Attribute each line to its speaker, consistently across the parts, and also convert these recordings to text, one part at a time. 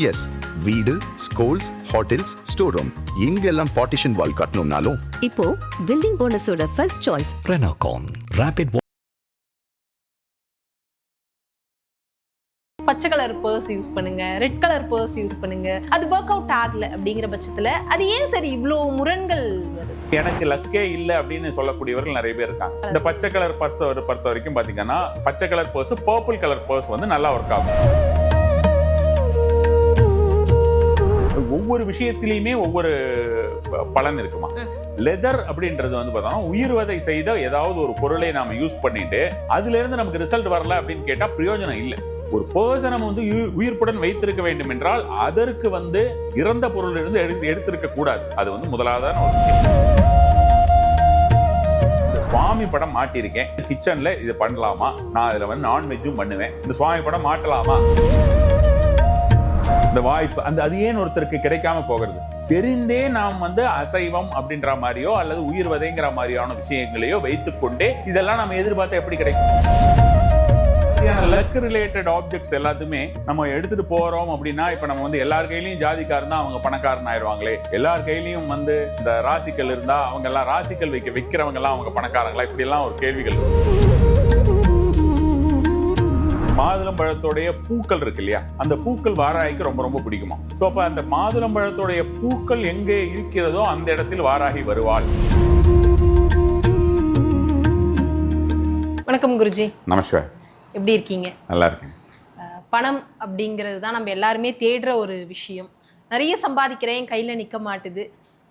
Speaker 1: S, வீடு, schools, hotels, store room இங்கெல்லாம் partition wall கட்டணும்னாலும்
Speaker 2: இப்போ பில்டிங் ஓனர்ஸோட ஃபர்ஸ்ட் சாய்ஸ்
Speaker 3: Renocon Rapid
Speaker 4: பச்சை கலர் பர்ஸ் யூஸ் பண்ணுங்க, ரெட் கலர் பர்ஸ் யூஸ் பண்ணுங்க, அது ஒர்க் அவுட் ஆகல அப்படிங்கிற பட்சத்துல அது ஏன் சரி இவ்வளோ முரண்கள் வருது?
Speaker 5: எனக்கு லக்கே இல்லை அப்படின்னு சொல்லக்கூடியவர்கள் நிறைய பேர் இருக்காங்க. இந்த பச்சை கலர் பர்ஸ் பொறுத்த வரைக்கும் பாத்தீங்கன்னா பச்சை colour purse, purple colour purse வந்து நல்லா ஒர்க் ஆகும். ஒவ்வொரு விஷயத்திலையுமே ஒவ்வொரு பலன் இருக்குமா. லெதர் அப்படின்றது வந்து பார்த்தோம்னா உயிர்வதை செய்த ஏதாவது ஒரு பொருளை நாம யூஸ் பண்ணிட்டு அதுல இருந்து நமக்கு ரிசல்ட் வரல அப்படின்னு கேட்டா பிரயோஜனம் இல்லை. ஒரு பர்சனை வந்து உயிர்ப்புடன் வைத்திருக்க வேண்டும் என்றால் அதற்கு வந்து இறந்த பொருள் இருந்து எடுத்திருக்க கூடாது. அது வந்து முதலாவதான ஒரு விஷயம். இந்த சுவாமி படம் மாட்டியிருக்கேன் கிச்சன்ல, இது பண்ணலாமா? நான் இதுல வந்து நான்வெஜ்ஜும் பண்ணுவேன், இந்த சுவாமி படம் மாட்டலாமா? இந்த வாய்ப்பு அது ஏன் ஒருத்தருக்கு கிடைக்காம போகிறது? தெரிந்தே நாம் வந்து அசைவம் அப்படின்ற மாதிரியோ அல்லது உயிர்வதைங்கிற மாதிரியான விஷயங்களையோ வைத்துக்கொண்டே இதெல்லாம் நம்ம எதிர்பார்த்தா எப்படி கிடைக்கும்? லக் ரிலேட்டட் ஆப்ஜெக்ட்ஸ் எல்லாத்துமே நம்ம எடுத்துட்டு போறோம் அப்படின்னா, இப்ப நம்ம வந்து எல்லார் கையிலயும் ஜாதிக்காரன் தான் அவங்க பணக்காரன் ஆயிடுவாங்களே, எல்லார் கையிலயும் வந்து இந்த ராசிக்கல் இருந்தா அவங்க எல்லாம் ராசிக்கல் வைக்கிறவங்க எல்லாம் அவங்க பணக்காரங்களா, இப்படி எல்லாம் ஒரு கேள்விகள். மாதுளம்பழத்தோடைய பூக்கள் இருக்கு இல்லையா, அந்த பூக்கள் வாராகிக்கு ரொம்ப ரொம்ப பிடிக்குமா. சோ அப்ப அந்த மாதுளம்பழத்தோடைய பூக்கள் எங்கே இருக்கிறதோ அந்த இடத்தில் வாராகி வருவாள்.
Speaker 4: வணக்கம் குருஜி.
Speaker 5: நமஸ்கார்.
Speaker 4: எப்படி இருக்கீங்க?
Speaker 5: நல்லா இருக்கேன்.
Speaker 4: பணம் அப்படிங்கிறது தான் நம்ம எல்லாருமே தேடுற ஒரு விஷயம். நிறைய சம்பாதிக்கிறேன், கையில் நிற்க மாட்டுது,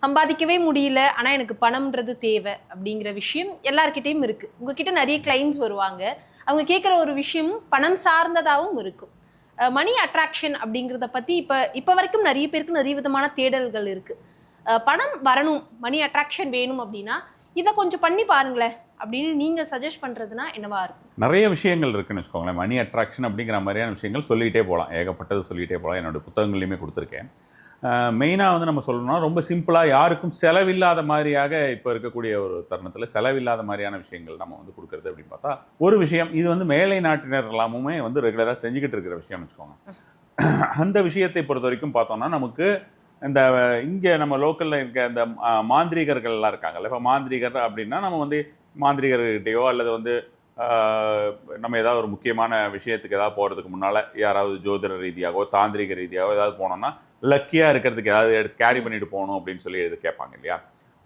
Speaker 4: சம்பாதிக்கவே முடியல, ஆனால் எனக்கு பணம்ன்றது தேவை அப்படிங்கிற விஷயம் எல்லார்கிட்டையும் இருக்குது. உங்ககிட்ட நிறைய கிளைண்ட்ஸ் வருவாங்க, அவங்க கேட்குற ஒரு விஷயம் பணம் சார்ந்ததாகவும் இருக்கும். மணி அட்ராக்ஷன் அப்படிங்கிறத பற்றி இப்போ வரைக்கும் நிறைய பேருக்கு நிறைய விதமான தேடல்கள் இருக்குது. பணம் வரணும், மணி அட்ராக்ஷன் வேணும் அப்படின்னா இதை கொஞ்சம் பண்ணி பாருங்களேன் அப்படின்னு நீங்கள் சஜஸ்ட் பண்ணுறதுனா என்னவா இருக்கும்?
Speaker 5: நிறைய விஷயங்கள் இருக்குன்னு வச்சுக்கோங்களேன். மணி அட்ராக்ஷன் அப்படிங்கிற மாதிரியான விஷயங்கள் சொல்லிகிட்டே போகலாம், ஏகப்பட்டது சொல்லிகிட்டே போகலாம். என்னோடய புத்தகங்கள்லையுமே கொடுத்துருக்கேன். மெயினாக வந்து நம்ம சொல்லணும்னா ரொம்ப சிம்பிளாக யாருக்கும் செலவில்லாத மாதிரியாக இப்போ இருக்கக்கூடிய ஒரு தருணத்தில் செலவில்லாத மாதிரியான விஷயங்கள் நம்ம வந்து கொடுக்குறது அப்படின்னு பார்த்தா ஒரு விஷயம். இது வந்து மேலை நாட்டினர் எல்லாமுமே வந்து ரெகுலராக செஞ்சுக்கிட்டு இருக்கிற விஷயம்னு வச்சுக்கோங்க. அந்த விஷயத்தை பொறுத்த வரைக்கும் பார்த்தோம்னா நமக்கு இந்த இங்கே நம்ம லோக்கலில் இருக்க இந்த மாந்திரிகர்கள்லாம் இருக்காங்கல்ல. இப்போ மாந்திரிகர் அப்படின்னா நம்ம வந்து மாந்திரிகர்கிட்டையோ அல்லது வந்து நம்ம ஏதாவது ஒரு முக்கியமான விஷயத்துக்கு ஏதாவது போகிறதுக்கு முன்னால் யாராவது ஜோதிட ரீதியாகவோ தாந்திரிக ரீதியாகவோ ஏதாவது போனோம்னா லக்கியாக இருக்கிறதுக்கு ஏதாவது எடுத்து கேரி பண்ணிட்டு போகணும் அப்படின்னு சொல்லி கேட்பாங்க இல்லையா.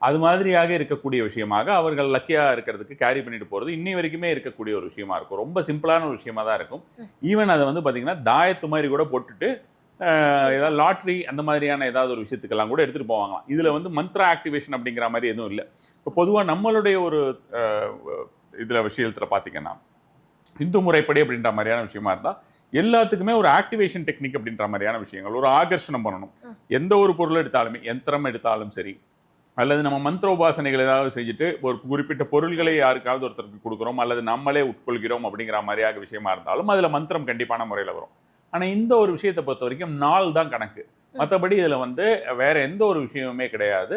Speaker 5: அது மாதிரியாக இருக்கக்கூடிய விஷயமாக அவர்கள் லக்கியாக இருக்கிறதுக்கு கேரி பண்ணிட்டு போகிறது இன்னி வரைக்குமே இருக்கக்கூடிய ஒரு விஷயமா இருக்கும். ரொம்ப சிம்பிளான ஒரு விஷயமா தான் இருக்கும். ஈவன் அதை வந்து பார்த்திங்கன்னா தாயத்து மாதிரி கூட போட்டுட்டு ஏதாவது லாட்ரி அந்த மாதிரியான ஏதாவது ஒரு விஷயத்துக்கெல்லாம் கூட எடுத்துகிட்டு போவாங்களாம். இதில் வந்து மந்த்ரா ஆக்டிவேஷன் அப்படிங்கிற மாதிரி எதுவும் இல்லை. இப்போ பொதுவாக நம்மளுடைய ஒரு இதில் விஷயத்தில் பார்த்தீங்கன்னா இந்து முறைப்படி அப்படின்ற மாதிரியான விஷயமா இருந்தால் எல்லாத்துக்குமே ஒரு ஆக்டிவேஷன் டெக்னிக் அப்படின்ற மாதிரியான விஷயங்கள், ஒரு ஆகர்ஷணம் பண்ணணும். எந்த ஒரு பொருள் எடுத்தாலுமே, யந்திரம் எடுத்தாலும் சரி அல்லது நம்ம மந்திர உபாசனைகள் ஏதாவது செஞ்சுட்டு ஒரு குறிப்பிட்ட பொருள்களை யாருக்காவது ஒருத்தருக்கு கொடுக்குறோம் அல்லது நம்மளே உட்கொள்கிறோம் அப்படிங்கிற மாதிரியாக விஷயமா இருந்தாலும் அதில் மந்திரம் கண்டிப்பான முறையில் வரும். ஆனால் இந்த ஒரு விஷயத்தை பொறுத்த வரைக்கும் நாள் தான் கணக்கு. மற்றபடி இதில் வந்து வேற எந்த ஒரு விஷயமுமே கிடையாது.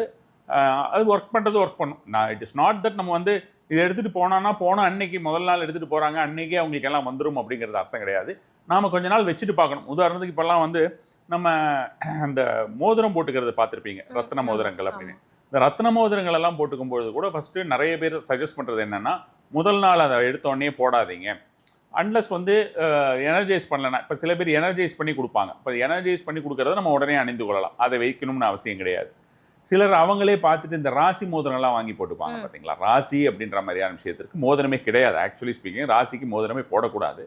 Speaker 5: அது ஒர்க் பண்ணுறது ஒர்க் பண்ணும். இட் இஸ் நாட் தட் நம்ம வந்து இதை எடுத்துகிட்டு போனால் அன்னைக்கு முதல் நாள் எடுத்துகிட்டு போகிறாங்க அன்னைக்கே அவங்களுக்கு எல்லாம் வந்துடும் அப்படிங்கிறது அர்த்தம் கிடையாது. நாம் கொஞ்ச நாள் வச்சுட்டு பார்க்கணும். உதாரணத்துக்கு இப்போல்லாம் வந்து நம்ம அந்த மோதிரம் போட்டுக்கிறது பார்த்துருப்பீங்க, ரத்ன மோதிரங்கள் அப்படின்னு. இந்த ரத்ன மோதிரங்கள் எல்லாம் போட்டுக்கும்பொழுது கூட ஃபஸ்ட்டு நிறைய பேர் சஜஸ்ட் பண்ணுறது என்னென்னா முதல் நாள் அதை எடுத்தோடனே போடாதீங்க. அன்லஸ் வந்து எனர்ஜைஸ் பண்ணலன்னா, இப்போ சில பேர் எனர்ஜைஸ் பண்ணி கொடுப்பாங்க. இப்போ எனர்ஜைஸ் பண்ணி கொடுக்கறத நம்ம உடனே அணிந்து கொள்ளலாம், அதை வைக்கணும்னு அவசியம் கிடையாது. சிலர் அவங்களே பார்த்துட்டு இந்த ராசி மோதிரம்லாம் வாங்கி போட்டுப்பாங்க பார்த்தீங்களா. ராசி அப்படின்ற மாதிரியான விஷயத்திற்கு மோதிரமே கிடையாது. ஆக்சுவலி ஸ்பீக்கிங் ராசிக்கு மோதிரமே போடக்கூடாது.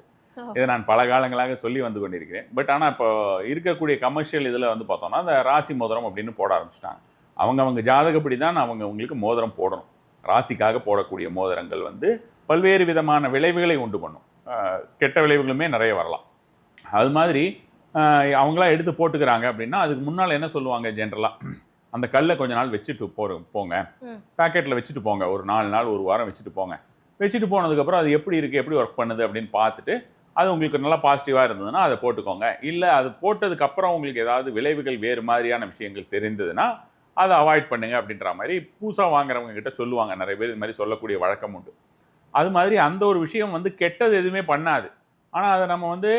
Speaker 5: இதை நான் பல காலங்களாக சொல்லி வந்து கொண்டிருக்கிறேன். பட் ஆனால் இப்போ இருக்கக்கூடிய கமர்ஷியல் இதில் வந்து பார்த்தோம்னா அந்த ராசி மோதிரம் அப்படின்னு போட ஆரம்பிச்சிட்டாங்க. அவங்க ஜாதகப்படி தான் உங்களுக்கு மோதிரம் போடணும். ராசிக்காக போடக்கூடிய மோதிரங்கள் வந்து பல்வேறு விதமான விளைவுகளை உண்டு பண்ணும். கெட்ட விளைவுகளுமே நிறைய வரலாம். அது மாதிரி அவங்களாம் எடுத்து போட்டுக்கிறாங்க அப்படின்னா அதுக்கு முன்னால் என்ன சொல்லுவாங்க, ஜென்ரலாக அந்த கல்லை கொஞ்ச நாள் வச்சுட்டு போங்க, பேக்கெட்டில் வச்சுட்டு போங்க, ஒரு 4 நாள் ஒரு வாரம் வச்சுட்டு போங்க. வச்சுட்டு போனதுக்கப்புறம் அது எப்படி இருக்குது, எப்படி ஒர்க் பண்ணுது அப்படின்னு பார்த்துட்டு அது உங்களுக்கு நல்லா பாசிட்டிவாக இருந்ததுன்னா அதை போட்டுக்கோங்க. இல்லை அது போட்டதுக்கப்புறம் உங்களுக்கு ஏதாவது விளைவுகள் வேறு மாதிரியான விஷயங்கள் தெரிந்ததுன்னா அதை அவாய்ட் பண்ணுங்க அப்படின்ற மாதிரி புதுசாக வாங்குறவங்க கிட்ட சொல்லுவாங்க. நிறைய பேர் இது மாதிரி சொல்லக்கூடிய வழக்கம் உண்டு. அது மாதிரி அந்த ஒரு விஷயம் வந்து கெட்டது எதுவுமே பண்ணாது. ஆனால் அதை நம்ம வந்து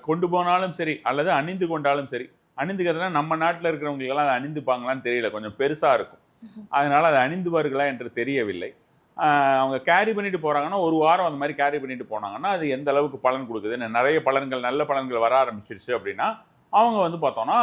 Speaker 5: கொண்டு போனாலும் சரி அல்லது அணிந்து கொண்டாலும் சரி அணிந்துக்கிறதுனா நம்ம நாட்டில் இருக்கிறவங்களுக்கெல்லாம் அதை அணிந்துப்பாங்களான்னு தெரியல, கொஞ்சம் பெருசாக இருக்கும். அதனால் அதை அணிந்துவார்களா என்று தெரியவில்லை. அவங்க கேரி பண்ணிட்டு போகிறாங்கன்னா, ஒரு வாரம் அந்த மாதிரி கேரி பண்ணிட்டு போனாங்கன்னா அது எந்த அளவுக்கு பலன் கொடுக்குது, நிறைய பலன்கள் நல்ல பலன்கள் வர ஆரம்பிச்சிருச்சு அப்படின்னா அவங்க வந்து பார்த்தோம்னா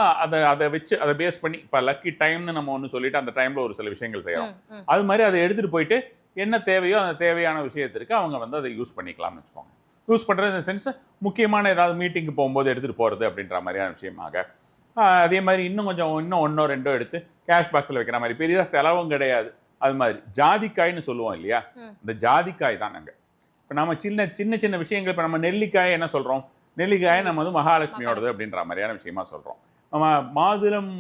Speaker 5: அதை வச்சு அதை பேஸ் பண்ணி இப்போ லக்கி டைம்னு நம்ம ஒன்று சொல்லிட்டு அந்த டைமில் ஒரு சில விஷயங்கள் செய்யறோம். அது மாதிரி அதை எடுத்துகிட்டு போயிட்டு என்ன தேவையோ அந்த தேவையான விஷயத்திற்கு அவங்க வந்து அதை யூஸ் பண்ணிக்கலாம்னு வச்சுக்கோங்க. யூஸ் பண்ணுறது இந்த சென்ஸ் முக்கியமான ஏதாவது மீட்டிங்கு போகும்போது எடுத்துகிட்டு போகிறது அப்படின்ற மாதிரியான விஷயமாக. அதே மாதிரி இன்னும் ஒன்றோ ரெண்டோ எடுத்து கேஷ் பாக்ஸில் வைக்கிற மாதிரி பெரிதாக செலவும் கிடையாது. அது மாதிரி ஜாதிக்காய்னு சொல்லுவோம் இல்லையா, இந்த ஜாதிக்காய் தான் நாங்கள் இப்போ நம்ம சின்ன சின்ன விஷயங்கள். இப்போ நம்ம நெல்லிக்காய் என்ன சொல்கிறோம், நெல்லிக்காயை நம்ம வந்து மகாலட்சுமியோடது அப்படின்ற மாதிரியான விஷயமா சொல்கிறோம். நம்ம மாதுளம்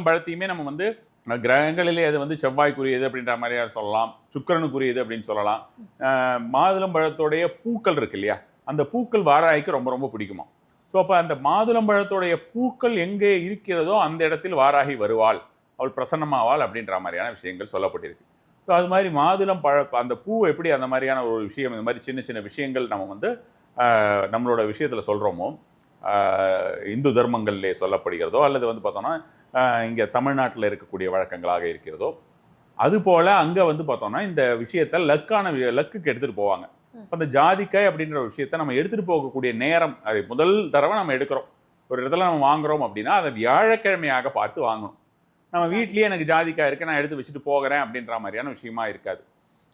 Speaker 5: பழத்தையுமே நம்ம வந்து கிரகங்களிலே அது வந்து செவ்வாய்க்குரியது அப்படின்ற மாதிரியான சொல்லலாம், சுக்கிரனுக்குரியது அப்படின்னு சொல்லலாம். மாதுளம் பழத்தோடைய பூக்கள் இருக்கு இல்லையா, அந்த பூக்கள் வாராய்க்கு ரொம்ப ரொம்ப பிடிக்குமா. ஸோ அப்போ அந்த மாதுளம் பழத்தோடைய பூக்கள் எங்கே இருக்கிறதோ அந்த இடத்தில் வாராகி வருவாள், அவள் பிரசன்னமாவாள் அப்படின்ற மாதிரியான விஷயங்கள் சொல்லப்பட்டிருக்கு. ஸோ அது மாதிரி மாதுளம் அந்த பூ எப்படி அந்த மாதிரியான ஒரு விஷயம், இந்த மாதிரி சின்ன சின்ன விஷயங்கள் நம்ம வந்து நம்மளோட விஷயத்தில் சொல்கிறோமோ, இந்து தர்மங்களிலே சொல்லப்படுகிறதோ அல்லது வந்து பார்த்தோன்னா இங்கே தமிழ்நாட்டில் இருக்கக்கூடிய வழக்கங்களாக இருக்கிறதோ, அதுபோல் அங்கே வந்து பார்த்தோன்னா இந்த விஷயத்தை லக்குக்கு எடுத்துகிட்டு போவாங்க. இப்போ அந்த ஜாதிக்காய் அப்படின்ற ஒரு விஷயத்தை நம்ம எடுத்துகிட்டு போகக்கூடிய நேரம், அது முதல் தடவை நம்ம எடுக்கிறோம், ஒரு இடத்துல நம்ம வாங்குகிறோம் அப்படின்னா அதை வியாழக்கிழமையாக பார்த்து வாங்கணும். நம்ம வீட்லேயே எனக்கு ஜாதிக்காய் இருக்குது நான் எடுத்து வச்சுட்டு போகிறேன் அப்படின்ற மாதிரியான விஷயமா இருக்காது.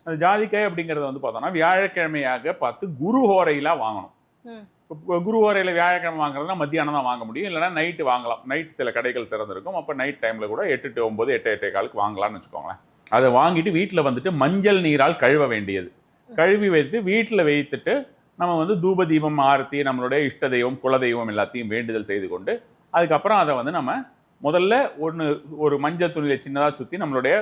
Speaker 5: அந்த ஜாதிக்காய் அப்படிங்கிறத வந்து பார்த்தோன்னா வியாழக்கிழமையாக பார்த்து குரு ஹோரையிலாக வாங்கணும். இப்போ குரு ஹோரையில் வியாழக்கிழமை வாங்குறதுனா மத்தியானம் தான் வாங்க முடியும், இல்லைனா நைட்டு வாங்கலாம். நைட் சில கடைகள் திறந்திருக்கும், அப்போ நைட் டைமில் கூட 8 to 9 8:15 வாங்கலாம்னு வச்சுக்கோங்களேன். அதை வாங்கிட்டு வீட்டில் வந்துட்டு மஞ்சள் நீரால் கழுவ வேண்டியது. கழுவி வைத்து வீட்டில் வைத்துட்டு நம்ம வந்து தூப தீபம் ஆரத்தி நம்மளுடைய இஷ்ட தெய்வம் குலதெய்வம் எல்லாத்தையும் வேண்டுதல் செய்து கொண்டு அதுக்கப்புறம் அதை வந்து நம்ம முதல்ல ஒரு மஞ்சள் துணியில் சின்னதாக சுற்றி நம்மளுடைய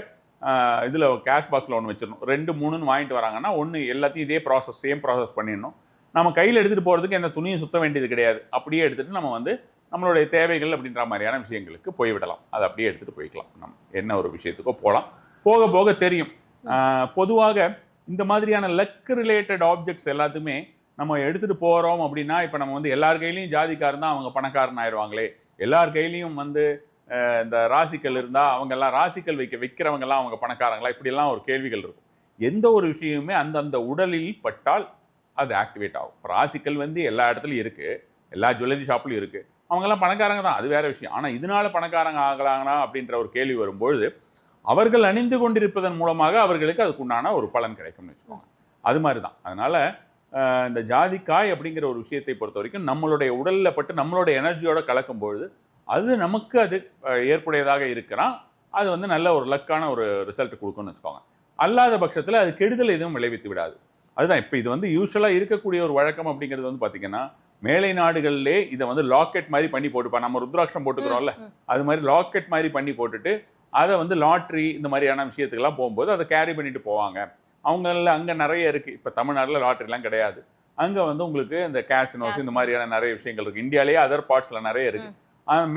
Speaker 5: இதில் கேஷ் பாக்ஸில் ஒன்று வச்சிடணும். 2 3ன்னு வாங்கிட்டு வராங்கன்னா ஒன்று எல்லாத்தையும் இதே சேம் ப்ராசஸ் பண்ணிடணும். நம்ம கையில் எடுத்துகிட்டு போகிறதுக்கு எந்த துணியும் சுத்த வேண்டியது கிடையாது. அப்படியே எடுத்துகிட்டு நம்ம வந்து நம்மளுடைய தேவைகள் அப்படின்ற மாதிரியான விஷயங்களுக்கு போய்விடலாம். அதை அப்படியே எடுத்துகிட்டு போய்க்கலாம். நம்ம என்ன ஒரு விஷயத்துக்கோ போகலாம். போக போக தெரியும். பொதுவாக இந்த மாதிரியான லக் ரிலேட்டட் ஆப்ஜெக்ட்ஸ் எல்லாத்துமே நம்ம எடுத்துகிட்டு போகிறோம் அப்படின்னா, இப்போ நம்ம வந்து எல்லார் கையிலையும் ஜாதிக்காரன் தான் அவங்க பணக்காரன் ஆயிடுவாங்களே, எல்லார் கையிலையும் வந்து இந்த ராசிக்கல் இருந்தால் அவங்க எல்லாம் ராசிக்கல் வைக்கிறவங்கெல்லாம் அவங்க பணக்காரங்களா, இப்படியெல்லாம் ஒரு கேள்விகள் இருக்கும். எந்த ஒரு விஷயமுமே அந்தந்த உடலில் பட்டால் அது ஆக்டிவேட் ஆகும். ராசிக்கல் வந்து எல்லா இடத்துலையும் இருக்குது, எல்லா ஜுவல்லரி ஷாப்லையும் இருக்குது, அவங்கெல்லாம் பணக்காரங்க தான், அது வேற விஷயம். ஆனால் இதனால பணக்காரங்க ஆகலாங்களா அப்படின்ற ஒரு கேள்வி வரும்பொழுது அவர்கள் அணிந்து கொண்டிருப்பதன் மூலமாக அவர்களுக்கு அதுக்குண்டான ஒரு பலன் கிடைக்கும்னு வச்சுக்கோங்க. அது மாதிரி தான். அதனால் இந்த ஜாதிக்காய் அப்படிங்கிற ஒரு விஷயத்தை பொறுத்த வரைக்கும் நம்மளுடைய உடலில் பட்டு நம்மளுடைய எனர்ஜியோட கலக்கும் பொழுது அது நமக்கு அது ஏற்புடையதாக இருக்கிறான், அது வந்து நல்ல ஒரு லக்கான ஒரு ரிசல்ட் கொடுக்கும்னு வச்சுக்கோங்க. அல்லாத பட்சத்தில் அது கெடுதல் எதுவும் விளைவித்து விடாது. அதுதான் இப்போ இது வந்து யூஸ்வலாக இருக்கக்கூடிய ஒரு வழக்கம் அப்படிங்கிறது வந்து பார்த்திங்கன்னா, மேலை நாடுகளிலே இதை வந்து லாக்கெட் மாதிரி பண்ணி போட்டுப்பா, நம்ம ருத்ராட்சம் போட்டுக்கிறோம்ல, அது மாதிரி லாக்கெட் மாதிரி பண்ணி போட்டுட்டு அதை வந்து லாட்ரி இந்த மாதிரியான விஷயத்துக்கெல்லாம் போகும்போது அதை கேரி பண்ணிட்டு போவாங்க. அவங்கள அங்கே நிறைய இருக்குது. இப்போ தமிழ்நாட்டில் லாட்ரிலாம் கிடையாது. அங்கே வந்து உங்களுக்கு இந்த கேசினோஸ் இந்த மாதிரியான நிறைய விஷயங்கள் இருக்குது. இந்தியாவிலேயே அதர் பார்ட்ஸில் நிறைய இருக்குது.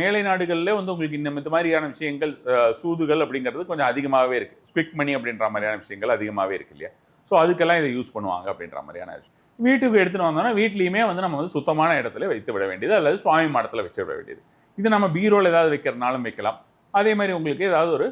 Speaker 5: மேலை நாடுகளில் வந்து உங்களுக்கு இந்த மாதிரியான விஷயங்கள் சூதுகள் அப்படிங்கிறது கொஞ்சம் அதிகமாகவே இருக்குது. ஸ்பிக் மணி அப்படின்ற மாதிரியான விஷயங்கள் அதிகமாகவே இருக்குது இல்லையா. ஸோ அதுக்கெல்லாம் இதை யூஸ் பண்ணுவாங்க அப்படின்ற மாதிரியான விஷயம். வீட்டுக்கு எடுத்துகிட்டு வந்தோம்னா வீட்லேயுமே வந்து நம்ம வந்து சுத்தமான இடத்துல வைத்து விட வேண்டியது, அல்லது சுவாமி மாடத்தில் வச்சு விட வேண்டியது. இது நம்ம பீரோவில் ஏதாவது வைக்கிறதுனாலும் வைக்கலாம். அதே மாதிரி உங்களுக்கு ஏதாவது ஒரு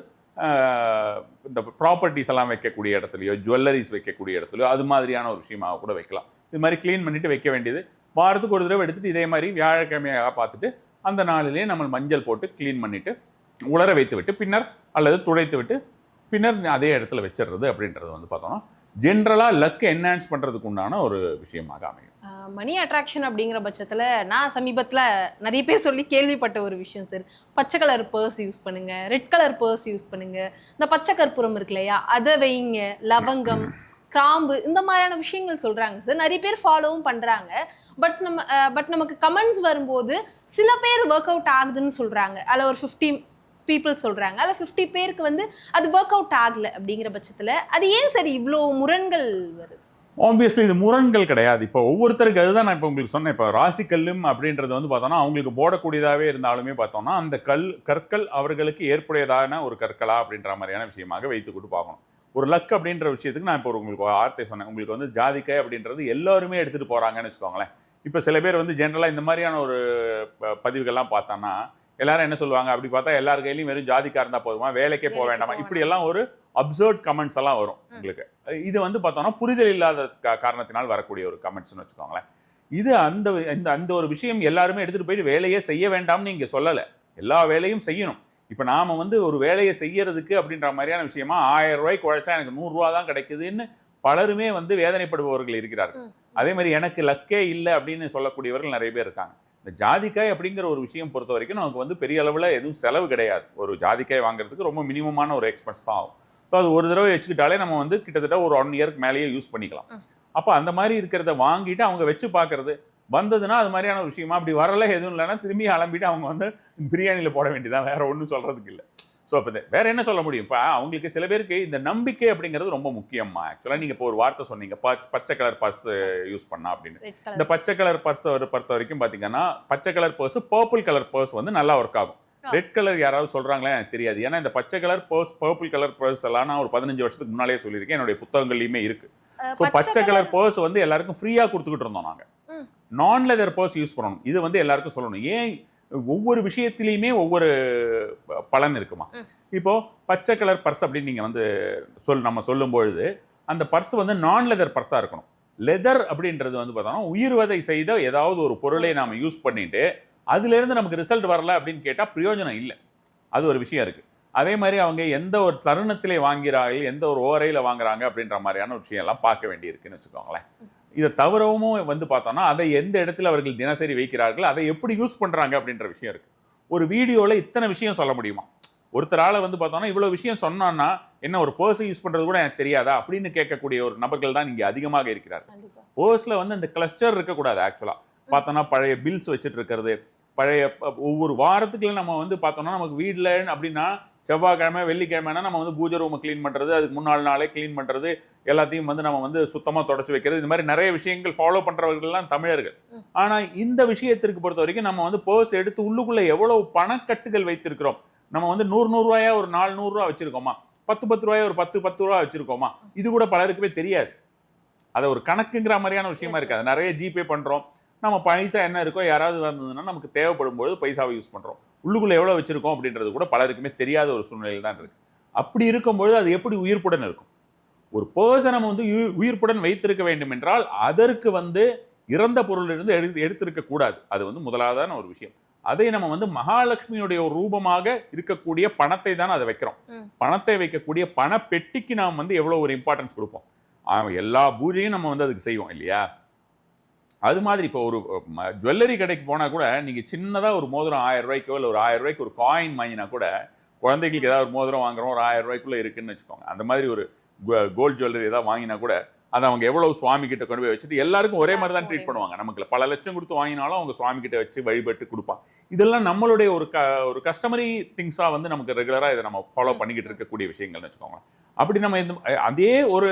Speaker 5: இந்த ப்ராப்பர்ட்டிஸ் எல்லாம் வைக்கக்கூடிய இடத்துலையோ ஜுவல்லரிஸ் வைக்கக்கூடிய இடத்துலையோ அது மாதிரியான ஒரு விஷயமாக கூட வைக்கலாம். இது மாதிரி க்ளீன் பண்ணிவிட்டு வைக்க வேண்டியது. வாரத்துக்கு ஒரு தடவை எடுத்துகிட்டு இதே மாதிரி வியாழக்கிழமையாக பார்த்துட்டு அந்த நாளிலே நம்ம மஞ்சள் போட்டு க்ளீன் பண்ணிவிட்டு உலர வைத்து விட்டு பின்னர் அல்லது துடைத்து விட்டு பின்னர் அதே இடத்துல வச்சிடுறது அப்படின்றது வந்து பார்த்தோம்னா ஜென்ரலாக லக் என்ஹான்ஸ் பண்ணுறதுக்கு உண்டான ஒரு விஷயமாக அமையும்.
Speaker 4: மணி அட்ராக்ஷன் அப்படிங்கிற பட்சத்தில் நான் சமீபத்தில் நிறைய பேர் சொல்லி கேள்விப்பட்ட ஒரு விஷயம் சார், பச்சை கலர் பர்ஸ் யூஸ் பண்ணுங்கள், ரெட் கலர் பர்ஸ் யூஸ் பண்ணுங்கள், இந்த பச்சை கற்பூரம் இருக்கு இல்லையா அதை வைங்க, லவங்கம், கிராம்பு, இந்த மாதிரியான விஷயங்கள் சொல்கிறாங்க சார். நிறைய பேர் ஃபாலோவும் பண்ணுறாங்க. பட் நமக்கு கமெண்ட்ஸ் வரும்போது சில பேர் ஒர்க் அவுட் ஆகுதுன்னு சொல்கிறாங்க. அதில் ஒரு 50 பீப்புள் சொல்கிறாங்க, அதில் 50 பேருக்கு வந்து அது ஒர்க் அவுட் ஆகலை. அப்படிங்கிற பட்சத்தில் அது ஏன் சரி இவ்வளோ முரண்கள் வருது?
Speaker 5: ஆப்வியஸ்லி இது முரண்கள் கிடையாது. இப்போ ஒவ்வொருத்தருக்கு அதுதான் நான் இப்போ உங்களுக்கு சொன்னேன். இப்போ ராசிக்கல்லும் அப்படின்றது வந்து பார்த்தோன்னா அவங்களுக்கு போடக்கூடியதாகவே இருந்தாலுமே பார்த்தோம்னா அந்த கற்கள் அவர்களுக்கு ஏற்புடையதான ஒரு கற்களா அப்படின்ற மாதிரியான விஷயமாக வைத்துக்கிட்டு பார்க்கணும். ஒரு லக் அப்படின்ற விஷயத்துக்கு நான் இப்போ உங்களுக்கு வார்த்தை சொன்னேன். உங்களுக்கு வந்து ஜாதிக்காய் அப்படின்றது எல்லாருமே எடுத்துகிட்டு போகிறாங்கன்னு வச்சுக்கோங்களேன். இப்போ சில பேர் வந்து ஜென்ரலாக இந்த மாதிரியான ஒரு பதிவுகள்லாம் பார்த்தோன்னா எல்லாரும் என்ன சொல்லுவாங்க, அப்படி பார்த்தா எல்லார் கையிலையும் வெறும் ஜாதிக்கா இருந்தால் போதுமா, வேலைக்கே போக வேண்டாமா, இப்படி எல்லாம் ஒரு அப்சர்ட் கமெண்ட்ஸ் எல்லாம் வரும் உங்களுக்கு. இது வந்து பார்த்தோம்னா புரிதல் இல்லாத காரணத்தினால் வரக்கூடிய ஒரு கமெண்ட்ஸ்னு வச்சுக்கோங்களேன். இது அந்த ஒரு விஷயம் எல்லாருமே எடுத்துகிட்டு போயிட்டு வேலையே செய்ய வேண்டாம்னு இங்கே சொல்லலை, எல்லா வேலையும் செய்யணும். இப்போ நாம் வந்து ஒரு வேலையை செய்யறதுக்கு அப்படின்ற மாதிரியான விஷயமா 1000 ரூபாய்க்கு உழைச்சா எனக்கு 100 ரூபா தான் கிடைக்குதுன்னு பலருமே வந்து வேதனைப்படுபவர்கள் இருக்கிறார்கள். அதே மாதிரி எனக்கு லக்கே இல்லை அப்படின்னு சொல்லக்கூடியவர்கள் நிறைய பேர் இருக்காங்க. இந்த ஜாதிக்காய் அப்படிங்கிற ஒரு விஷயம் பொறுத்த வரைக்கும் நமக்கு வந்து பெரிய அளவில் எதுவும் செலவு கிடையாது. ஒரு ஜாதிக்காய் வாங்குறதுக்கு ரொம்ப மினிமமான ஒரு எக்ஸ்பென்ஸ் தான் ஆகும். ஸோ அது ஒரு தடவை வச்சுக்கிட்டாலே நம்ம வந்து கிட்டத்தட்ட ஒரு 1 இயருக்கு மேலேயே யூஸ் பண்ணிக்கலாம். அப்போ அந்த மாதிரி இருக்கிறத வாங்கிட்டு அவங்க வச்சு பார்க்கறது, வந்ததுன்னா அது மாதிரியான ஒரு விஷயமா, அப்படி வரல எதுவும் இல்லைன்னா திரும்பி கிளம்பிட்டு அவங்க வந்து பிரியாணியில் போட வேண்டியதான், வேற ஒன்றும் சொல்றதுக்கு இல்லை. ஸோ இப்போ வேற என்ன சொல்ல முடியும்? இப்போ அவங்களுக்கு சில பேருக்கு இந்த நம்பிக்கை அப்படிங்கிறது ரொம்ப முக்கியமா. ஆக்சுவலாக நீங்கள் இப்போ ஒரு வார்த்தை சொன்னீங்க, பச்சை கலர் பர்ஸ் யூஸ் பண்ணா அப்படின்னு. இந்த பச்சை கலர் பர்ஸ் பொறுத்த வரைக்கும் பார்த்தீங்கன்னா பச்சை colour purse purple colour purse வந்து நல்லா ஒர்க் ஆகும். ரெட் கலர் யாராவது சொல்றாங்களா எனக்கு தெரியாது. ஏன்னா இந்த பச்சை colour purse purple colour purse எல்லாம் நான் ஒரு 15 வருஷத்துக்கு முன்னாலே சொல்லியிருக்கேன், என்னுடைய புத்தகங்கள்லையுமே இருக்கு. ஸோ பச்சை கலர் பர்ஸ் வந்து எல்லாருக்கும் ஃப்ரீயாக கொடுத்துக்கிட்டு இருந்தோம் நாங்கள். நான் லெதர் பர்ஸ் யூஸ் பண்ணணும், இது வந்து எல்லாருக்கும் சொல்லணும். ஏன் ஒவ்வொரு விஷயத்திலையுமே ஒவ்வொரு பலன் இருக்குமா. இப்போ பச்சை கலர் பர்ஸ் அப்படின்னு நீங்க வந்து நம்ம சொல்லும் பொழுது அந்த பர்ஸ் வந்து நான் லெதர் பர்ஸா இருக்கணும். லெதர் அப்படின்றது வந்து பார்த்தோம்னா உயிர்வதை செய்த ஏதாவது ஒரு பொருளை நாம யூஸ் பண்ணிட்டு அதுல இருந்து நமக்கு ரிசல்ட் வரல அப்படின்னு கேட்டா பிரயோஜனம் இல்லை. அது ஒரு விஷயம் இருக்கு. அதே மாதிரி அவங்க எந்த ஒரு தருணத்திலே வாங்கிறார்கள், எந்த ஒரு ஓரையில வாங்குறாங்க அப்படின்ற மாதிரியான விஷயம் எல்லாம் பார்க்க வேண்டி இருக்குன்னு வச்சுக்கோங்களேன். இதை தவிரவும் வந்து பார்த்தோம்னா அதை எந்த இடத்துல அவர்கள் தினசரி வைக்கிறார்கள், அதை எப்படி யூஸ் பண்றாங்க அப்படின்ற விஷயம் இருக்கு. ஒரு வீடியோல இத்தனை விஷயம் சொல்ல முடியுமா? ஒருத்தரால வந்து பார்த்தோம்னா இவ்வளவு விஷயம் சொன்னான்னா என்ன ஒரு பர்ஸ் யூஸ் பண்றது கூட எனக்கு தெரியாதா அப்படின்னு கேட்கக்கூடிய ஒரு நபர்கள் தான் இங்கே அதிகமாக இருக்கிறார்கள். பர்ஸ்ல வந்து இந்த கிளஸ்டர் இருக்கக்கூடாது. ஆக்சுவலா பார்த்தோம்னா பழைய பில்ஸ் வச்சுட்டு இருக்கிறது, பழைய ஒவ்வொரு வாரத்துக்குள்ள நம்ம வந்து பார்த்தோம்னா நமக்கு வீட்டில் அப்படின்னா செவ்வாய்க்கிழமை வெள்ளிக்கிழமைனா நம்ம வந்து பூஜை ரூமை க்ளீன் பண்ணுறது, அதுக்கு முன்னாள் நாளே க்ளீன் பண்ணுறது, எல்லாத்தையும் வந்து நம்ம வந்து சுத்தமாக தொடச்சி வைக்கிறது, இந்த மாதிரி நிறைய விஷயங்கள் ஃபாலோ பண்ணுறவர்கள்லாம் தமிழர்கள். ஆனால் இந்த விஷயத்திற்கு பொறுத்த வரைக்கும் நம்ம வந்து பர்ஸ் எடுத்து உள்ளுக்குள்ளே எவ்வளவு பணக்கட்டுகள் வைத்திருக்கிறோம். நம்ம வந்து 100 ரூபாயா ஒரு 400 ரூபா வச்சிருக்கோமா, 10 ரூபாயா ஒரு 10 ரூபா வச்சிருக்கோமா, இது கூட பலருக்குமே தெரியாது. அதை ஒரு கணக்குங்கிற மாதிரியான விஷயமா இருக்காது. நிறைய ஜிபே பண்ணுறோம், நம்ம பைசா என்ன இருக்கோ யாராவது வந்ததுன்னா நமக்கு தேவைப்படும் பொழுது பைசாவை யூஸ் பண்ணுறோம். உள்ளுக்குள்ளே எவ்வளோ வச்சிருக்கோம் அப்படின்றது கூட பலருக்குமே தெரியாத ஒரு சூழ்நிலையில் தான் இருக்கு. அப்படி இருக்கும்பொழுது அது எப்படி உயிர்ப்புடன் இருக்கும்? ஒரு பர்சனை நம்ம வந்து உயிர்ப்புடன் வைத்திருக்க வேண்டும் என்றால் அதற்கு வந்து இறந்த பொருளிலிருந்து எடுத்திருக்க கூடாது. அது வந்து முதலாவதான ஒரு விஷயம். அதை நம்ம வந்து மகாலட்சுமியுடைய ஒரு ரூபமாக இருக்கக்கூடிய பணத்தை தான் அதை வைக்கிறோம். பணத்தை வைக்கக்கூடிய பண பெட்டிக்கு நாம் வந்து எவ்வளோ ஒரு இம்பார்ட்டன்ஸ் கொடுப்போம். எல்லா பூஜையும் நம்ம வந்து அதுக்கு செய்வோம் இல்லையா? அது மாதிரி இப்போ ஒரு ஜுவல்லரி கடைக்கு போனால் கூட நீங்கள் சின்னதாக ஒரு மோதிரம் 1000 ரூபாய்க்கோ இல்லை ஒரு 1000 ரூபாய்க்கு ஒரு காயின் வாங்கினா கூட குழந்தைகளுக்கு ஏதாவது ஒரு மோதிரம் வாங்குறோம் ஒரு 1000 ரூபாய்க்குள்ளே இருக்குன்னு வச்சுக்கோங்க. அந்த மாதிரி ஒரு கோல்டு ஜுவல்லரி ஏதாவது வாங்கினா கூட அதை அவங்க எவ்வளவு சுவாமி கிட்ட கொண்டு போய் வச்சுட்டு எல்லாருக்கும் ஒரே மாதிரி தான் ட்ரீட் பண்ணுவாங்க. நமக்கு பல லட்சம் கொடுத்து வாங்கினாலும் அவங்க சுவாமி கிட்ட வச்சு வழிபட்டு கொடுப்பாங்க. இதெல்லாம் நம்மளுடைய ஒரு கஸ்டமரி திங்ஸாக வந்து நமக்கு ரெகுலராக இதை நம்ம ஃபாலோ பண்ணிக்கிட்டு இருக்கக்கூடிய விஷயங்கள்னு வச்சுக்கோங்க. அப்படி நம்ம அதே ஒரு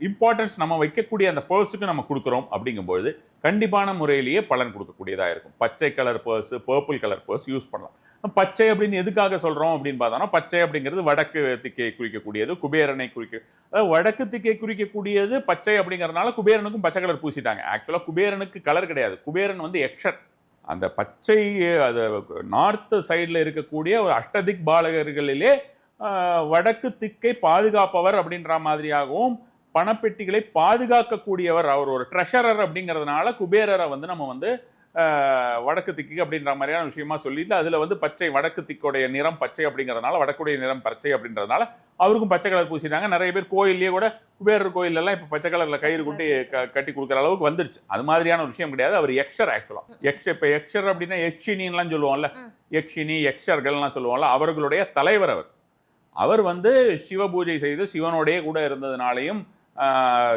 Speaker 5: இம்பார்ட்டன்ஸ் நம்ம வைக்கக்கூடிய அந்த பர்ஸுக்கு நம்ம கொடுக்குறோம் அப்படிங்கும்போது கண்டிப்பான முறையிலேயே பலன் கொடுக்கக்கூடியதாக இருக்கும். பச்சை colour purse, purple colour purse use பண்ணலாம். பச்சை அப்படின்னு எதுக்காக சொல்கிறோம் அப்படின்னு பார்த்தோம்னா பச்சை அப்படிங்கிறது வடக்கு திக்கை குறிக்கக்கூடியது, குபேரனை அதாவது வடக்கு திக்கை குறிக்கக்கூடியது பச்சை அப்படிங்கிறதுனால குபேரனுக்கும் பச்சை கலர் பூசிட்டாங்க. ஆக்சுவலாக குபேரனுக்கு கலர் கிடையாது, குபேரன் வந்து எக்ஷர். அந்த பச்சை அது நார்த் சைடில் இருக்கக்கூடிய ஒரு அஷ்டதிக் பாலகர்களிலே வடக்கு திக்கை பாதுகாப்பவர் அப்படின்ற மாதிரியாகவும் பணப்பெட்டிகளை பாதுகாக்கக்கூடியவர், அவர் ஒரு ட்ரெஷரர் அப்படிங்கிறதுனால குபேரரை வந்து நம்ம வந்து வடக்கு திக்கு அப்படின்ற மாதிரியான விஷயமா சொல்லிட்டு அதில் வந்து பச்சை வடக்கு திக்குடைய நிறம் பச்சை அப்படிங்கிறதுனால வடக்குடைய நிறம் பச்சை அப்படின்றதுனால அவருக்கும் பச்சை கலர் பூசிட்டாங்க. நிறைய பேர் கோயிலேயே கூட குபேரர் கோயிலெல்லாம் இப்போ பச்சை கலரில் கயிறு கொண்டு கட்டி கொடுக்குற அளவுக்கு வந்துருச்சு. அது மாதிரியான ஒரு விஷயம் கிடையாது. அவர் எக்ஷர். ஆக்சுவலாக இப்போ எக்ஷர் அப்படின்னா யக்ஷினின்லாம் சொல்லுவோம்ல, யக்ஷினி யக்ஷர்கள்லாம் சொல்லுவோம்ல, அவர்களுடைய தலைவர் அவர் வந்து சிவ பூஜை செய்து சிவனோடைய கூட இருந்ததுனாலையும்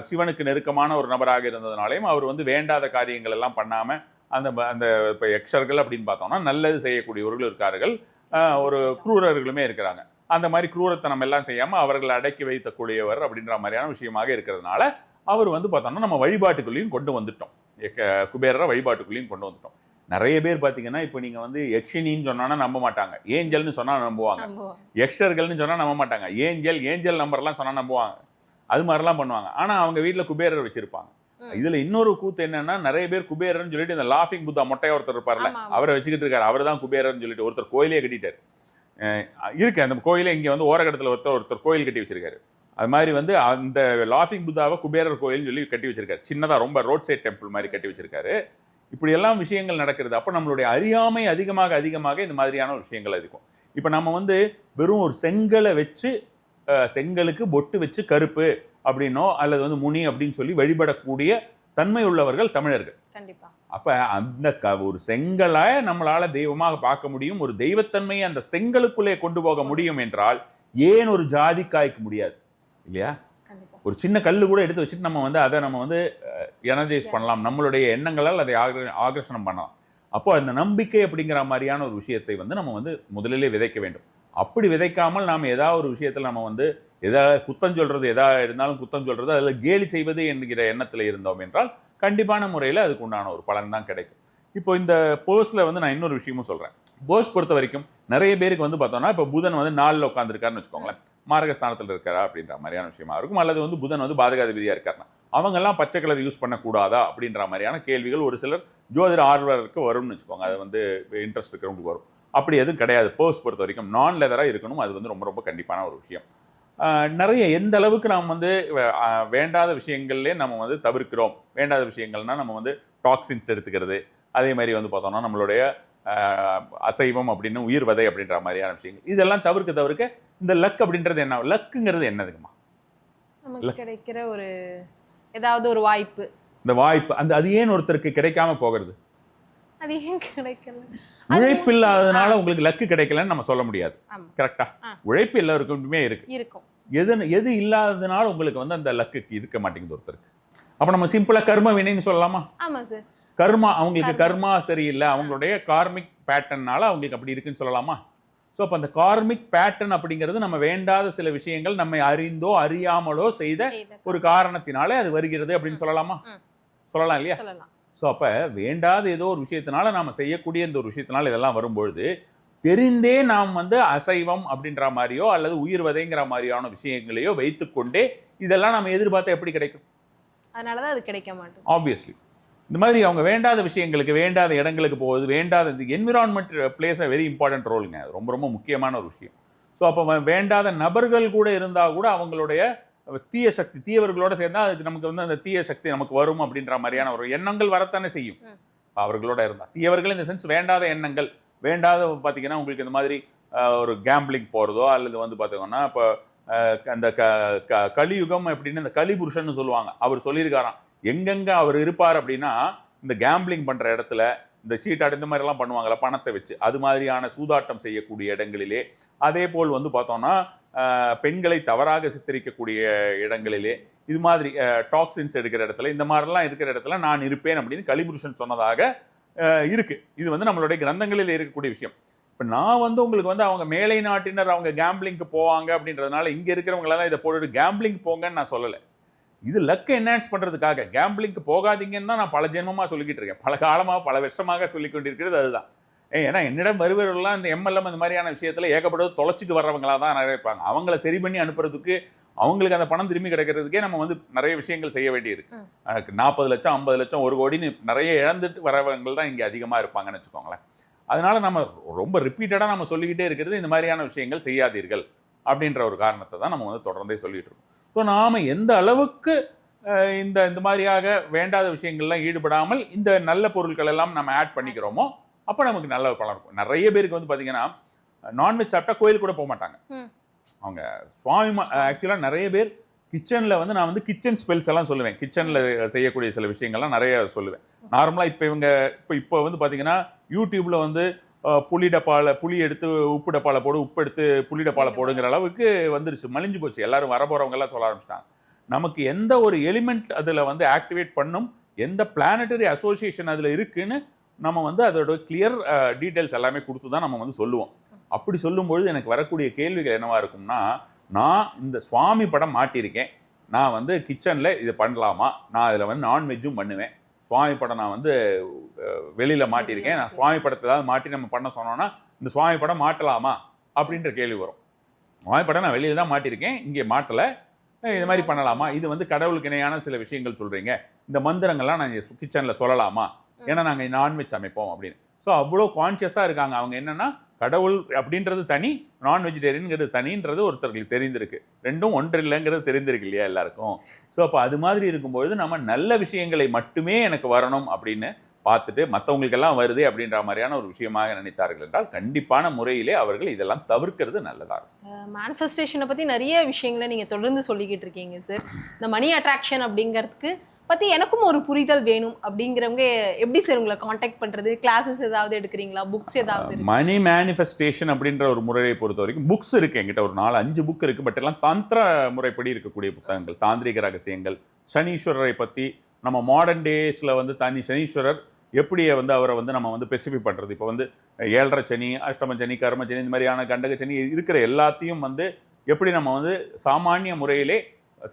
Speaker 5: சிவனுக்கு நெருக்கமான ஒரு நபராக இருந்ததுனாலையும் அவர் வந்து வேண்டாத காரியங்கள் எல்லாம் பண்ணாமல் அந்த இப்போ யக்ஷர்கள் அப்படின்னு பார்த்தோம்னா நல்லது செய்யக்கூடியவர்கள் இருக்கார்கள், ஒரு குரூரர்களுமே இருக்கிறாங்க. அந்த மாதிரி குரூரத்தனம் எல்லாம் செய்யாமல் அவர்களை அடக்கி வைக்கக்கூடியவர் அப்படின்ற மாதிரியான விஷயமாக இருக்கிறதுனால அவர் வந்து பார்த்தோம்னா நம்ம வழிபாட்டுக்குள்ளேயும் கொண்டு வந்துட்டோம். குபேரரை வழிபாட்டுக்குள்ளேயும் கொண்டு வந்துட்டோம். நிறைய பேர் பார்த்தீங்கன்னா இப்போ நீங்கள் வந்து யக்ஷினின்னு சொன்னா நம்ப மாட்டாங்க, ஏஞ்சல்னு சொன்னால் நம்புவாங்க. யக்ஷர்கள்னு சொன்னால் நம்ப மாட்டாங்க, ஏஞ்சல் நம்பர்லாம் சொன்னால் நம்புவாங்க. அது மாதிரிலாம் பண்ணுவாங்க. ஆனால் அவங்க வீட்டில் குபேரர் வச்சுருப்பாங்க. இதுல இன்னொரு கூத்து என்னன்னா, நிறைய பேர் குபேரன்னு சொல்லிட்டு இந்த லாஃபிங் புத்தா மொட்டையா ஒருத்தர் இருப்பார்ல, அவரை வச்சுக்கிட்டு இருக்காரு. அவர் தான் குபேரன்னு சொல்லிட்டு ஒருத்தர் கோயிலே கட்டிட்டாரு. இருக்கு அந்த கோயிலே இங்க வந்து ஓரகடத்துல ஒருத்தர் கோயில் கட்டி வச்சிருக்காரு. அது மாதிரி வந்து அந்த லாஃபிங் புத்தாவை குபேரர் கோயில்னு சொல்லி கட்டி வச்சிருக்காரு. சின்னதா ரொம்ப ரோட் சைட் டெம்பிள் மாதிரி கட்டி வச்சிருக்காரு. இப்படி எல்லாம் விஷயங்கள் நடக்கிறது. அப்போ நம்மளுடைய அறியாமை அதிகமாக அதிகமாக இந்த மாதிரியான ஒரு விஷயங்கள் இருக்கும். இப்போ நம்ம வந்து வெறும் ஒரு செங்கலை வச்சு செங்கலுக்கு பொட்டு வச்சு கருப்பு அப்படின்னோ அல்லது வந்து முனி அப்படின்னு சொல்லி வழிபடக்கூடிய தன்மை உள்ளவர்கள் தமிழர்கள்.
Speaker 4: கண்டிப்பா.
Speaker 5: அப்ப அந்த ஒரு செங்கலை நம்மளால தெய்வமாக பார்க்க முடியும். ஒரு தெய்வத்தன்மையை அந்த செங்கலுக்குள்ளே கொண்டு போக முடியும் என்றால் ஏன் ஒரு ஜாதிக்காய்க்கு முடியாது இல்லையா? ஒரு சின்ன கல்லு கூட எடுத்து வச்சுட்டு நம்ம வந்து அதை நம்ம வந்து எனர்ஜைஸ் பண்ணலாம். நம்மளுடைய எண்ணங்களால் அதை ஆகர்ஷணம் பண்ணலாம். அப்போ அந்த நம்பிக்கை அப்படிங்கிற மாதிரியான ஒரு விஷயத்தை வந்து நம்ம வந்து முதலிலே விதைக்க வேண்டும். அப்படி விதைக்காமல் நாம் ஏதாவது ஒரு விஷயத்தில் நம்ம வந்து எதாவது குத்தம் சொல்றது, எதாக இருந்தாலும் குத்தம் சொல்றது, அதில் கேலி செய்வது என்கிற எண்ணத்தில் இருந்தோம் என்றால் கண்டிப்பான முறையில் அதுக்கு உண்டான ஒரு பலன் தான் கிடைக்கும். இப்போ இந்த போர்ஸில் வந்து நான் இன்னொரு விஷயமும் சொல்கிறேன். போர்ஸ் பொறுத்த வரைக்கும் நிறைய பேருக்கு வந்து பார்த்தோம்னா, இப்போ புதன் வந்து 4ல் உட்காந்துருக்காருன்னு வச்சுக்கோங்களேன், மாரகஸ்தானத்தில் இருக்காரா அப்படின்ற மாதிரியான விஷயமா இருக்கும். அல்லது வந்து புதன் வந்து பாதகாதிபதியாக இருக்காருன்னா அவங்கெல்லாம் பச்சை கலர் யூஸ் பண்ணக்கூடாதா அப்படின்ற மாதிரியான கேள்விகள் ஒரு சிலர் ஜோதிட ஆர்வலருக்கு வரும்னு வச்சுக்கோங்க. அது வந்து இன்ட்ரெஸ்ட் இருக்கிறவங்களுக்கு வரும். அப்படி எதுவும் கிடையாது. பர்ஸ் பொறுத்த வரைக்கும் நான் லெதராக இருக்கணும். அது வந்து ரொம்ப ரொம்ப கண்டிப்பான ஒரு விஷயம். நிறைய எந்த அளவுக்கு நாம் வந்து வேண்டாத விஷயங்கள்லேயே நம்ம வந்து தவிர்க்கிறோம். வேண்டாத விஷயங்கள்னால் நம்ம வந்து டாக்ஸின்ஸ் எடுத்துக்கிறது, அதே மாதிரி வந்து பார்த்தோம்னா நம்மளுடைய அசைவம் அப்படின்னு உயிர் வதை அப்படின்ற மாதிரியான விஷயங்கள் இதெல்லாம் தவிர்க்க இந்த லக் அப்படின்றது என்ன? லக்குங்கிறது என்னதுங்கம்மா?
Speaker 4: நமக்கு கிடைக்கிற ஒரு ஏதாவது ஒரு வாய்ப்பு. இந்த
Speaker 5: வாய்ப்பு அது ஏன் ஒருத்தருக்கு கிடைக்காம போகிறது?
Speaker 4: அது ஏன் கிடைக்கல?
Speaker 5: உழைப்பு இல்லாததுனால உங்களுக்கு லக்கு கிடைக்கலன்னு நம்ம சொல்ல முடியாது. கரெக்டா? உழைப்பு எல்லாருக்குமே இருக்கும். எது இல்லாததுனால உங்களுக்கு வந்து அந்த லக்கு இருக்க மாட்டேங்குது ஒருத்தருக்கு. அப்ப நம்ம சிம்பிளா கர்ம வினைன்னு சொல்லலாமா?
Speaker 4: ஆமா சார்.
Speaker 5: கர்மா, அவங்களுக்கு கர்மா சரியில்லை, அவங்களுடைய கார்மிக் பேட்டர்னால அவங்களுக்கு அப்படி இருக்குன்னு சொல்லலாமா? ஸோ அப்போ அந்த கார்மிக் பேட்டர்ன் அப்படிங்கிறது நம்ம வேண்டாத சில விஷயங்கள் நம்மை அறிந்தோ அறியாமலோ செய்த ஒரு காரணத்தினாலே அது வருகிறது அப்படின்னு சொல்லலாமா? சொல்லலாம் இல்லையா? ஸோ அப்போ வேண்டாத ஏதோ ஒரு விஷயத்தினால நாம் செய்யக்கூடிய இந்த ஒரு விஷயத்தினால இதெல்லாம் வரும்பொழுது தெரிந்தே நாம் வந்து அசைவம் அப்படின்ற மாதிரியோ அல்லது உயிர் வதைங்கிற மாதிரியான விஷயங்களையோ வைத்துக்கொண்டே இதெல்லாம் நம்ம எதிர்பார்த்தா எப்படி கிடைக்கும்?
Speaker 4: அதனாலதான் அது கிடைக்க மாட்டோம்.
Speaker 5: ஆப்வியஸ்லி இந்த மாதிரி அவங்க வேண்டாத விஷயங்களுக்கு, வேண்டாத இடங்களுக்கு போகுது. வேண்டாத environment place a very important ரோலுங்க. அது ரொம்ப ரொம்ப முக்கியமான ஒரு விஷயம். ஸோ அப்போ வேண்டாத நபர்கள் கூட இருந்தால் கூட அவங்களுடைய தீய சக்தி, தீயவர்களோட சேர்ந்தால் அதுக்கு நமக்கு வந்து அந்த தீய சக்தி நமக்கு வரும் அப்படின்ற மாதிரியான ஒரு எண்ணங்கள் வரத்தானே செய்யும். அவர்களோட இருந்தால் தீயவர்கள் இந்த சென்ஸ் வேண்டாத எண்ணங்கள், வேண்டாத பார்த்தீங்கன்னா உங்களுக்கு இந்த மாதிரி ஒரு கேம்பிளிங் போகிறதோ அல்லது வந்து பார்த்தீங்கன்னா இப்போ அந்த கலியுகம் அப்படின்னு இந்த கலிபுருஷன்னு சொல்லுவாங்க. அவர் சொல்லியிருக்காராம், எங்கெங்க அவர் இருப்பார் அப்படின்னா இந்த கேம்பிளிங் பண்ற இடத்துல, இந்த சீட்டாட் இந்த மாதிரி எல்லாம் பண்ணுவாங்கல்ல பணத்தை வச்சு, அது மாதிரியான சூதாட்டம் செய்யக்கூடிய இடங்களிலே, அதே போல் வந்து பார்த்தோம்னா பெண்களை தவறாக சித்தரிக்கக்கூடிய இடங்களிலே, இது மாதிரி டாக்ஸின்ஸ் எடுக்கிற இடத்துல, இந்த மாதிரிலாம் இருக்கிற இடத்துல நான் இருப்பேன் அப்படின்னு கலிபுருஷன் சொன்னதாக இருக்கு. இது வந்து நம்மளுடைய கிரந்தங்களில் இருக்கக்கூடிய விஷயம். இப்போ நான் வந்து உங்களுக்கு வந்து அவங்க மேலை நாட்டினர் அவங்க கேம்பிளிங்க்கு போவாங்க அப்படின்றதுனால இங்கே இருக்கிறவங்களெல்லாம் இதை போட்டு கேம்பிளிங் போங்கன்னு நான் சொல்லலை. இது லக்கை என்ஹான்ஸ் பண்ணுறதுக்காக. கேம்பிளிங்க்கு போகாதீங்கன்னு தான் நான் பல ஜென்மமாக சொல்லிக்கிட்டு இருக்கேன். பல காலமாக பல வருஷமாக சொல்லி கொண்டிருக்கிறது அதுதான். ஏன்னா என்னிடம் வருவர்கள்லாம் இந்த MLM இந்த மாதிரியான விஷயத்தில் ஏகப்பட்டது தொலைச்சிட்டு வர்றவங்களா தான் நிறைய இருப்பாங்க. அவங்கள சரி பண்ணி அனுப்புறதுக்கு, அவங்களுக்கு அந்த பணம் திரும்பி கிடைக்கிறதுக்கே நம்ம வந்து நிறைய விஷயங்கள் செய்ய வேண்டியிருக்கு. 40 லட்சம் 50 லட்சம் 1 கோடின்னு நிறைய இழந்துட்டு வரவங்க தான் இங்கே அதிகமாக இருப்பாங்கன்னு வச்சுக்கோங்களேன். அதனால நம்ம ரொம்ப ரிப்பீட்டடாக நம்ம சொல்லிக்கிட்டே இருக்கிறது இந்த மாதிரியான விஷயங்கள் செய்யாதீர்கள் அப்படின்ற ஒரு காரணத்தை தான் நம்ம வந்து தொடர்ந்தே சொல்லிட்டு இருக்கோம். ஸோ நாம் எந்த அளவுக்கு இந்த மாதிரியாக வேண்டாத விஷயங்கள்லாம் ஈடுபடாமல் இந்த நல்ல பொருட்கள் எல்லாம் நம்ம ஆட் பண்ணிக்கிறோமோ அப்போ நமக்கு நல்ல பலன் இருக்கும். நிறைய பேருக்கு வந்து பார்த்தீங்கன்னா நான்வெஜ் சாப்பிட்டா கோயில் கூட போக மாட்டாங்க. அவங்க சுவாமி ஆக்சுவலாக நிறைய பேர் கிச்சனில் வந்து நான் வந்து கிச்சன் ஸ்பெல்ஸ் எல்லாம் சொல்லுவேன். கிச்சனில் செய்யக்கூடிய சில விஷயங்கள்லாம் நிறைய சொல்லுவேன். நார்மலாக இப்போ வந்து பார்த்தீங்கன்னா யூடியூப்பில் வந்து புளி டப்பாவில் புளி எடுத்து உப்பு டப்பாவில் போடு, உப்பு எடுத்து புளி டப்பாவில் போடுங்கிற அளவுக்கு வந்துருச்சு, மலிஞ்சு போச்சு. எல்லாரும் வர போகிறவங்கெல்லாம் சொல்ல ஆரம்பிச்சிட்டாங்க. நமக்கு எந்த ஒரு எலிமெண்ட் அதில் வந்து ஆக்டிவேட் பண்ணும், எந்த பிளானட்டரி அசோசியேஷன் அதில் இருக்குன்னு நம்ம வந்து அதோட கிளியர் டீட்டெயில்ஸ் எல்லாமே கொடுத்து தான் நம்ம வந்து சொல்லுவோம். அப்படி சொல்லும்பொழுது எனக்கு வரக்கூடிய கேள்விகள் என்னவா இருக்கும்னா, நான் இந்த சுவாமி படம் மாட்டியிருக்கேன், நான் வந்து கிச்சனில் இதை பண்ணலாமா, நான் அதில் வந்து நான்வெஜ்ஜும் பண்ணுவேன், சுவாமி படம் நான் வந்து வெளியில் மாட்டியிருக்கேன், நான் சுவாமி படத்தை ஏதாவது மாட்டி நம்ம பண்ண சொன்னோன்னா இந்த சுவாமி படம் மாட்டலாமா அப்படின்ற கேள்வி வரும். சுவாமி படம் நான் வெளியில் தான் மாட்டியிருக்கேன், இங்கே மாட்டலை, இது மாதிரி பண்ணலாமா, இது வந்து கடவுளுக்கு இணையான சில விஷயங்கள் சொல்றீங்க, இந்த மந்திரங்கள்லாம் நாங்கள் கிச்சனில் சொல்லலாமா, ஏன்னா நாங்கள் நான்வெஜ் சமைப்போம் அப்படின்னு. ஸோ அவ்வளோ கான்சியஸாக இருக்காங்க. அவங்க என்னன்னா கடவுள் அப்படின்றது தனி, நான் வெஜிடேரியனுங்கிறது தனின்றது ஒருத்தருக்கு தெரிந்திருக்கு, ரெண்டும் ஒன்று இல்லைங்கிறது தெரிந்திருக்கு இல்லையா எல்லாருக்கும். ஸோ அப்போ அது மாதிரி இருக்கும்பொழுது நம்ம நல்ல விஷயங்களை மட்டுமே எனக்கு வரணும் அப்படின்னு பார்த்துட்டு மற்றவங்களுக்கெல்லாம் வருது அப்படின்ற மாதிரியான ஒரு விஷயமாக நினைத்தார்கள் என்றால் கண்டிப்பான முறையிலே அவர்கள் இதெல்லாம் தவிர்க்கிறது நல்லதா இருக்கும்.
Speaker 4: மேனிஃபெஸ்டேஷனை பற்றி நிறைய விஷயங்களை நீங்கள் தொடர்ந்து சொல்லிக்கிட்டு இருக்கீங்க சார். இந்த மணி அட்ராக்ஷன் அப்படிங்கிறதுக்கு பற்றி எனக்கும் ஒரு புரிதல் வேணும் அப்படிங்கிறவங்க எப்படி சார் உங்களை காண்டாக்ட் பண்ணுறது? கிளாஸஸ் ஏதாவது எடுக்கிறீங்களா? புக்ஸ் ஏதாவது?
Speaker 5: மணி மேனிஃபெஸ்டேஷன் அப்படின்ற ஒரு முறையை பொறுத்த வரைக்கும் புக்ஸ் இருக்குது என்கிட்ட, ஒரு 4-5 புக் இருக்குது. பட் எல்லாம் தந்திர முறைப்படி இருக்கக்கூடிய புத்தகங்கள், தாந்திரிக ரகசியங்கள், சனீஸ்வரரை பற்றி நம்ம மாடர்ன் டேஸில் வந்து சனீஸ்வரர் எப்படி வந்து அவரை வந்து நம்ம வந்து ஸ்பெசிஃபை பண்ணுறது. இப்போ வந்து 7.5 சனி, அஷ்டம சனி, கர்ம சனி, இந்த மாதிரியான கண்டக சனி இருக்கிற எல்லாத்தையும் வந்து எப்படி நம்ம வந்து சாமானிய முறையிலே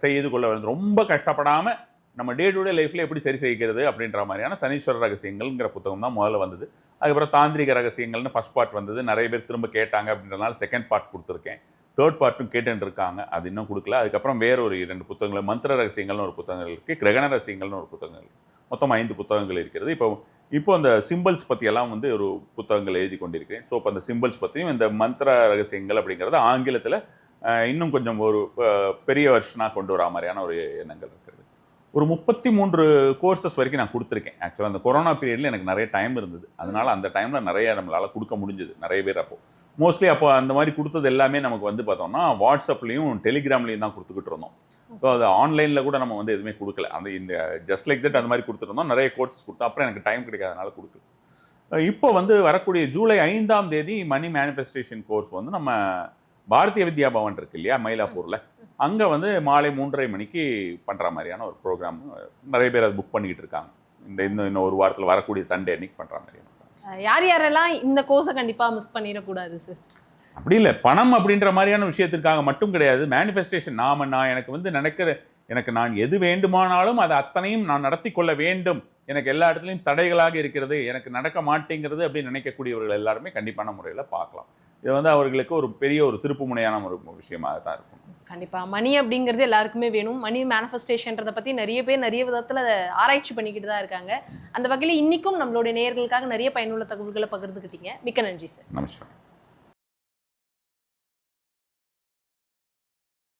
Speaker 5: செய்து கொள்ள வேண்டும், ரொம்ப கஷ்டப்படாமல் நம்ம டே டு டே லைஃப்பில் எப்படி சரி செய்கிறது அப்படின்ற மாதிரியான சனீஸ்வர ரகசியங்கள்ங்கிற புத்தகம் தான் முதல்ல வந்தது. அதுக்கப்புறம் தாந்திரிக ரகசியங்கள்னு ஃபர்ஸ்ட் பார்ட் வந்தது, நிறைய பேர் திரும்ப கேட்டாங்க அப்படின்றனால செகண்ட் பார்ட் கொடுத்துருக்கேன். தேர்ட் பார்ட்டும் கேட்டுன்னு இருக்காங்க, அது இன்னும் கொடுக்கல. அதுக்கப்புறம் வேற ஒரு 2 புத்தகங்கள், மந்திர ரகசியங்கள்னு ஒரு புத்தகங்கள் இருக்குது, கிரகண ரகசியங்கள்னு ஒரு புத்தகங்கள் இருக்குது. மொத்தம் 5 புத்தகங்கள் இருக்கிறது. இப்போ அந்த சிம்பிள்ஸ் பற்றியெல்லாம் வந்து ஒரு புத்தகங்கள் எழுதி கொண்டிருக்கிறேன். ஸோ இப்போ அந்த சிம்பிள்ஸ் பற்றியும் இந்த மந்திர ரகசியங்கள் அப்படிங்கிறது ஆங்கிலத்தில் இன்னும் கொஞ்சம் ஒரு பெரிய வருஷனாக கொண்டு வரா மாதிரியான ஒரு எண்ணங்கள் இருக்கிறது. ஒரு 33 கோர்சஸ் வரைக்கும் நான் கொடுத்துருக்கேன். ஆக்சுவலாக அந்த கொரோனா பீரியடில் எனக்கு நிறைய டைம் இருந்தது, அதனால அந்த டைமில் நிறைய நம்மளால் கொடுக்க முடிஞ்சது நிறைய பேர். மோஸ்ட்லி அப்போ அந்த மாதிரி கொடுத்தது எல்லாமே நமக்கு வந்து பார்த்தோம்னா வாட்ஸ்அப்லேயும் டெலிகிராம்லேயும் தான் கொடுத்துக்கிட்டு இருந்தோம். ஸோ அது ஆன்லைனில் கூட நம்ம வந்து எதுவுமே கொடுக்கல. அந்த இந்த ஜஸ்ட் லைக் தட் அந்த மாதிரி கொடுத்துருந்தோம், நிறைய கோர்சஸ் கொடுத்தோம். அப்புறம் எனக்கு டைம் கிடைக்காதனால கொடுக்கல. இப்போ வந்து வரக்கூடிய ஜூலை 5ஆம் தேதி மணி மேனிஃபெஸ்டேஷன் கோர்ஸ் வந்து நம்ம பாரதிய வித்யா பவன் இருக்கு இல்லையா மயிலாப்பூரில், அங்கே வந்து மாலை 3:30 மணிக்கு பண்ணுற மாதிரியான ஒரு ப்ரோக்ராம் நிறைய பேர் அது புக் பண்ணிக்கிட்டு இருக்காங்க. இன்னும் ஒரு வாரத்தில் வரக்கூடிய சண்டே அன்னைக்கு பண்ணுற மாதிரியான.
Speaker 4: யார் யாரெல்லாம் இந்த கோர்ஸை கண்டிப்பாக மிஸ் பண்ணிடக்கூடாது சார்?
Speaker 5: அப்படி இல்லை, பணம் அப்படின்ற மாதிரியான விஷயத்திற்காக மட்டும் கிடையாது. மேனிஃபெஸ்டேஷன் நான் எனக்கு வந்து எனக்கு நான் எது வேண்டுமானாலும் அதை அத்தனையும் நான் நடத்தி கொள்ள வேண்டும், எனக்கு எல்லா இடத்துலையும் தடைகளாக இருக்கிறது, எனக்கு நடக்க மாட்டேங்கிறது அப்படின்னு நினைக்கக்கூடியவர்கள் எல்லாருமே கண்டிப்பான முறையில் பார்க்கலாம். இது வந்து அவர்களுக்கு ஒரு பெரிய ஒரு திருப்பு முனையான ஒரு விஷயமாக தான் இருக்கும்.
Speaker 4: கண்டிப்பாக மணி அப்படிங்கிறது எல்லாருக்குமே வேணும். மணி மேனிஃபெஸ்டேஷன்றதை பற்றி நிறைய பேர் நிறைய விதத்தில் ஆராய்ச்சி பண்ணிக்கிட்டு தான் இருக்காங்க. அந்த வகையில் இன்றைக்கும் நம்மளுடைய நேயர்களுக்காக நிறைய பயனுள்ள தகவல்களை பகிர்ந்துக்கிட்டீங்க. மிக்க நன்றி சார்.
Speaker 5: நமஸ்காரம்.